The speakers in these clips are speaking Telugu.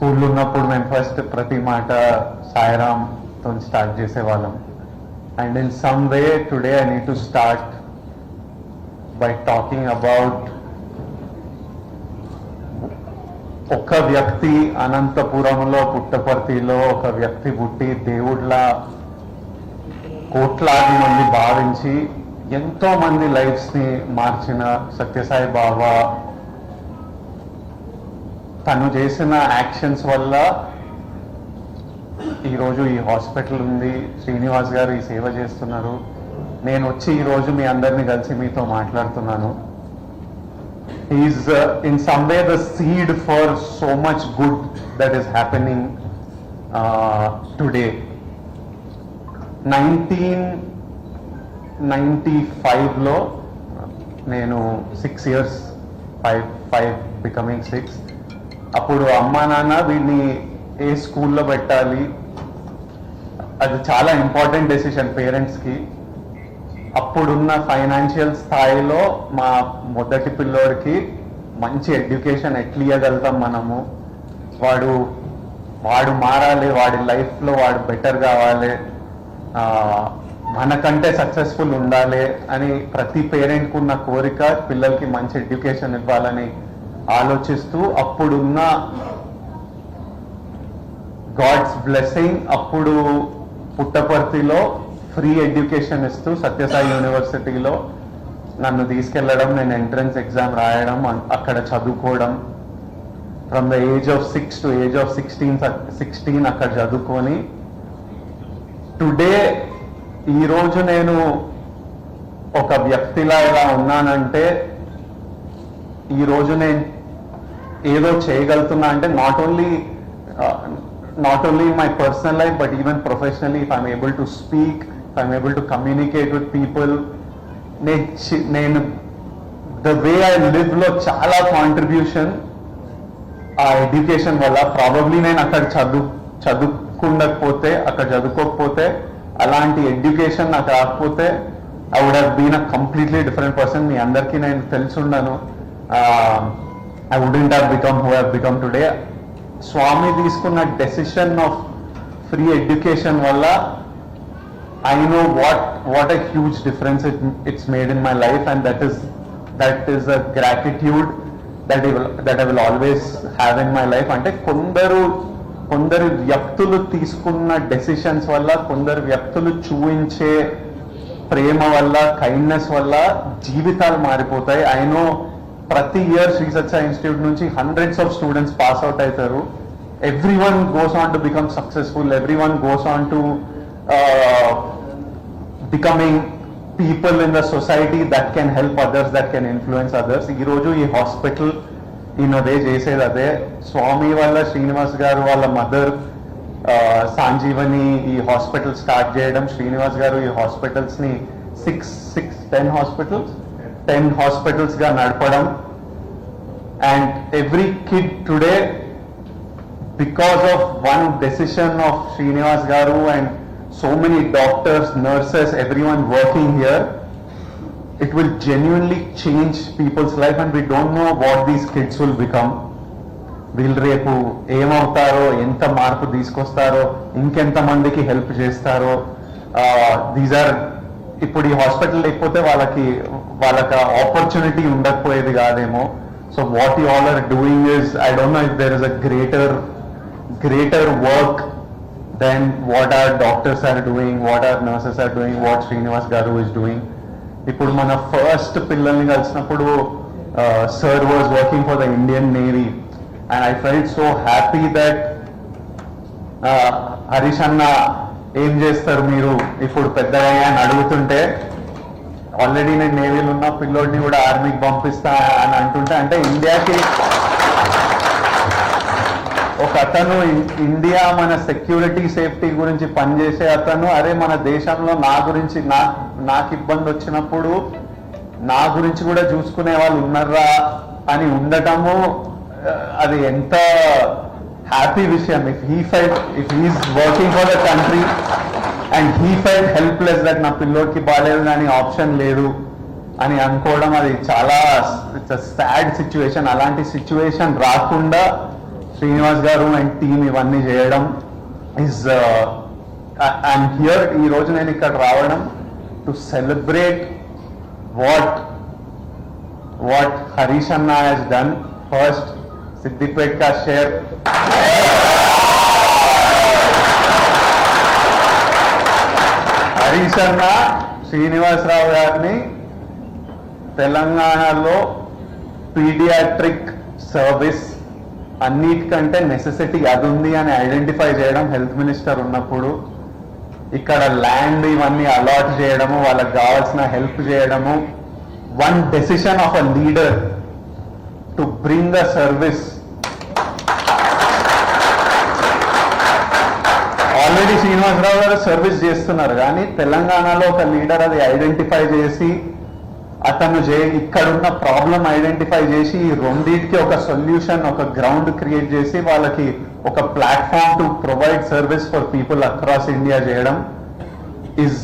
స్కూల్లో ఉన్నప్పుడు మేము ఫస్ట్ ప్రతి మాట సాయిరామ్తో స్టార్ట్ చేసేవాళ్ళం. And in some way today I need to start by talking about ఒక వ్యక్తి అనంతపురంలో పుట్టపర్తిలో ఒక వ్యక్తి పుట్టి దేవుళ్ళ కోట్లాది మంది భావించి ఎంతో మంది లైఫ్స్ని మార్చిన సత్యసాయి బాబా తను చేసిన యాక్షన్స్ వల్ల ఈరోజు ఈ హాస్పిటల్ ఉంది. శ్రీనివాస్ గారు ఈ సేవ చేస్తున్నారు. నేను వచ్చి ఈరోజు మీ అందరినీ కలిసి మీతో మాట్లాడుతున్నాను. Is in some way the seed for so much good that is happening today. 1995లో నేను 6 years, 5 becoming 6. అప్పుడు అమ్మా నాన్న వీడిని ఏ స్కూల్లో పెట్టాలి, అది చాలా ఇంపార్టెంట్ డెసిషన్ పేరెంట్స్కి. అప్పుడున్న ఫైనాన్షియల్ స్థాయిలో మా మొదటి పిల్లోడికి మంచి ఎడ్యుకేషన్ ఎట్లా ఇవ్వగలుగుతాం మనము, వాడు మారాలి, వాడి లైఫ్లో వాడు బెటర్ కావాలి, మనకంటే సక్సెస్ఫుల్ ఉండాలి అని ప్రతి పేరెంట్కి ఉన్న కోరిక పిల్లలకి మంచి ఎడ్యుకేషన్ ఇవ్వాలని ఆలోచిస్తూ అప్పుడున్న గాడ్స్ బ్లెస్సింగ్ అప్పుడు పుట్టపర్తిలో ఫ్రీ ఎడ్యుకేషన్ ఇస్తూ సత్యసాయి యూనివర్సిటీలో నన్ను తీసుకెళ్లడం, నేను ఎంట్రన్స్ ఎగ్జామ్ రాయడం, అక్కడ చదువుకోవడం. From the age of 6 to age of 16 అక్కడ చదువుకొని టుడే ఈరోజు నేను ఒక వ్యక్తిలా ఇలా ఉన్నానంటే, ఈరోజు నేను ఏదో చేయగలుగుతున్నా అంటే not only in my personal life but even professionally. If I'm able to speak, if I'm able to communicate with people, నేను ద వే ఐ లివ్లో చాలా కాంట్రిబ్యూషన్ ఆ ఎడ్యుకేషన్ వల్ల. ప్రాబబ్లీ నేను అక్కడ చదువుకోకపోతే అలాంటి ఎడ్యుకేషన్ నాకు రాకపోతే I would have been a completely different person. మీ అందరికీ నేను తెలుసుండను. I wouldn't have become who I have become today. స్వామి తీసుకున్న డెసిషన్ ఆఫ్ ఫ్రీ ఎడ్యుకేషన్ వల్ల I know what a huge difference it's made in my life, and that is a gratitude that I will always have in my life. అంటే కొందరు వ్యక్తులు తీసుకున్న డెసిషన్స్ వల్ల, కొందరు వ్యక్తులు చూపించే ప్రేమ వల్ల, కైండ్నెస్ వల్ల జీవితాలు మారిపోతాయి. I know ప్రతి ఇయర్ శ్రీ సత్య ఇన్స్టిట్యూట్ నుంచి hundreds of students pass out అవుతారు. Everyone goes on to become successful, everyone goes on to becoming people in the society that can help others, that can influence others. ఈరోజు ఈ హాస్పిటల్ ఈయన అదే చేసేది అదే. స్వామి వల్ల శ్రీనివాస్ గారు వాళ్ళ మదర్ సంజీవని ఈ హాస్పిటల్ స్టార్ట్ చేయడం, శ్రీనివాస్ గారు ఈ హాస్పిటల్స్ని 10 హాస్పిటల్స్ గా నడపడం. And every kid today, because of one decision of Srinivas garu and so many doctors, nurses, everyone working here, it will genuinely change people's life, and we don't know what these kids will become. వీళ్ళు రేపు ఏమవుతారో, ఎంత మార్పు తీసుకొస్తారో, ఇంకెంత మందికి హెల్ప్ చేస్తారో. దీస్ ఆర్ ఇప్పుడు ఈ హాస్పిటల్ లేకపోతే వాళ్ళకి ఆపర్చునిటీ ఉండకపోయేది కాదేమో. So what you all are doing is, I don't know if there is a greater work then what are doctors are doing, what are nurses are doing, what Srinivas garu is doing. ఇప్పుడు మన ఫస్ట్ పిల్లల్ని కలిసినప్పుడు sir was working for the Indian Navy, and I felt so happy that Harish అన్న ఏం చేస్తారు మీరు ఇప్పుడు పెద్దగా అని అడుగుతుంటే, ఆల్రెడీ నేను నేవీలో ఉన్న పిల్లోడిని కూడా ఆర్మీకి పంపిస్తా అని అంటుంటే, అంటే ఇండియాకి ఒక అతను, ఇండియా మన సెక్యూరిటీ సేఫ్టీ గురించి పనిచేసే అతను, అరే మన దేశంలో నాకు ఇబ్బంది వచ్చినప్పుడు నా గురించి కూడా చూసుకునే వాళ్ళు ఉన్నారా అని ఉండటము, అది ఎంత హ్యాపీ విషయం. If he is working for the country and he felt helpless that నా పిల్లోడికి బాగాలేదు కానీ ఆప్షన్ లేదు అని అనుకోవడం, అది చాలా ఇట్స్ అ సాడ్ సిచ్యువేషన్. అలాంటి సిచ్యువేషన్ రాకుండా శ్రీనివాస్ గారు అండ్ టీమ్ ఇవన్నీ చేయడం ఇస్ ఐఎమ్ హియర్. ఈ రోజు నేను ఇక్కడ రావడం to celebrate what Harish Anna has done. First, Siddipet ka share. Harish Anna, Srinivas Rao గారిని తెలంగాణలో పీడియాట్రిక్ సర్వీస్ అన్నిటికంటే నెసెసిటీ అది ఉంది అని ఐడెంటిఫై చేయడం హెల్త్ మినిస్టర్ ఉన్నప్పుడు, ఇక్కడ ల్యాండ్ ఇవన్నీ అలాట్ చేయడము, వాళ్ళకి కావాల్సిన హెల్ప్ చేయడము, one decision of a leader to bring the service. Already Srinivasarao garu service చేస్తున్నారు, కానీ తెలంగాణలో ఒక లీడర్ అది ఐడెంటిఫై చేసి అతను ఇక్కడున్న ప్రాబ్లం ఐడెంటిఫై చేసి ఈ రెండింటికి ఒక సొల్యూషన్, ఒక గ్రౌండ్ క్రియేట్ చేసి వాళ్ళకి ఒక platform to provide service for people across India చేయడం ఇస్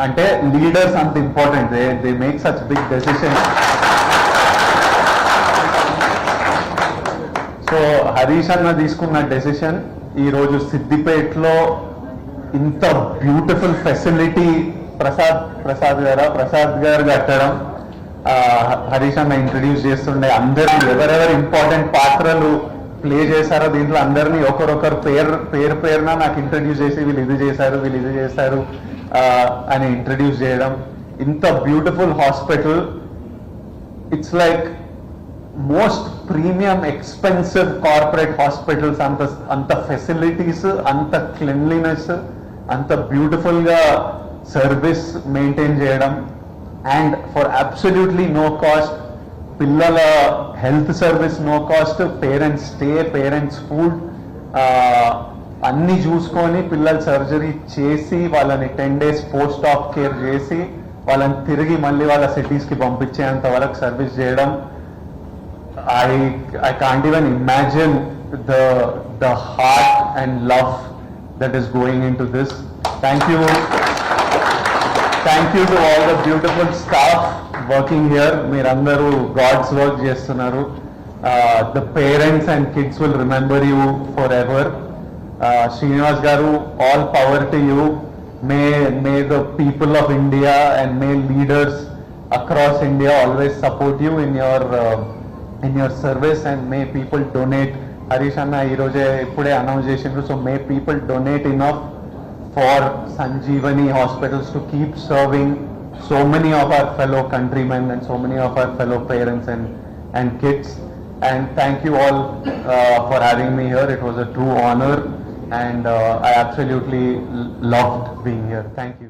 అంటే లీడర్స్ అంత important. They make such big decision. So Harish అన్న తీసుకున్న డెసిషన్ ఈరోజు సిద్దిపేటలో ఇంత బ్యూటిఫుల్ ఫెసిలిటీ ప్రసాద్ గారు కట్టడం, హరీష్ అన్న ఇంట్రడ్యూస్ చేస్తుండే అందరినీ ఎవరెవరు ఇంపార్టెంట్ పాత్రలు ప్లే చేశారో దీంట్లో అందరినీ ఒకరొకరు పేరున నాకు ఇంట్రడ్యూస్ చేసి వీళ్ళు ఇది చేశారు అని ఇంట్రడ్యూస్ చేయడం. ఇంత beautiful hospital, it's like most premium expensive corporate hospitals. అంత ఫెసిలిటీస్, అంత క్లీన్లీనెస్, అంత బ్యూటిఫుల్ గా సర్వీస్ మెయింటైన్ చేయడం and for absolutely no cost. పిల్లల health service no cost, parents stay, parents food అన్ని చూసుకొని పిల్లల సర్జరీ చేసి వాళ్ళని 10 days పోస్ట్ ఆఫ్ కేర్ చేసి వాళ్ళని తిరిగి మళ్ళీ వాళ్ళ సిటీస్ కి పంపించేంత వరకు సర్వీస్ చేయడం. I can't even imagine the heart and love that is going into this. Thank you to all the beautiful staff working here. Meerandaru God's work chestunaru. The parents and kids will remember you forever. Srinivas garu, all power to you. May the people of India and may leaders across India always support you in your service, and may people donate. Harish Anna ee roje ippude announce chesindru, so may people donate enough for Sanjeevani hospitals to keep serving so many of our fellow countrymen and so many of our fellow parents and kids. And thank you all for having me here. It was a true honor and I absolutely loved being here. Thank you.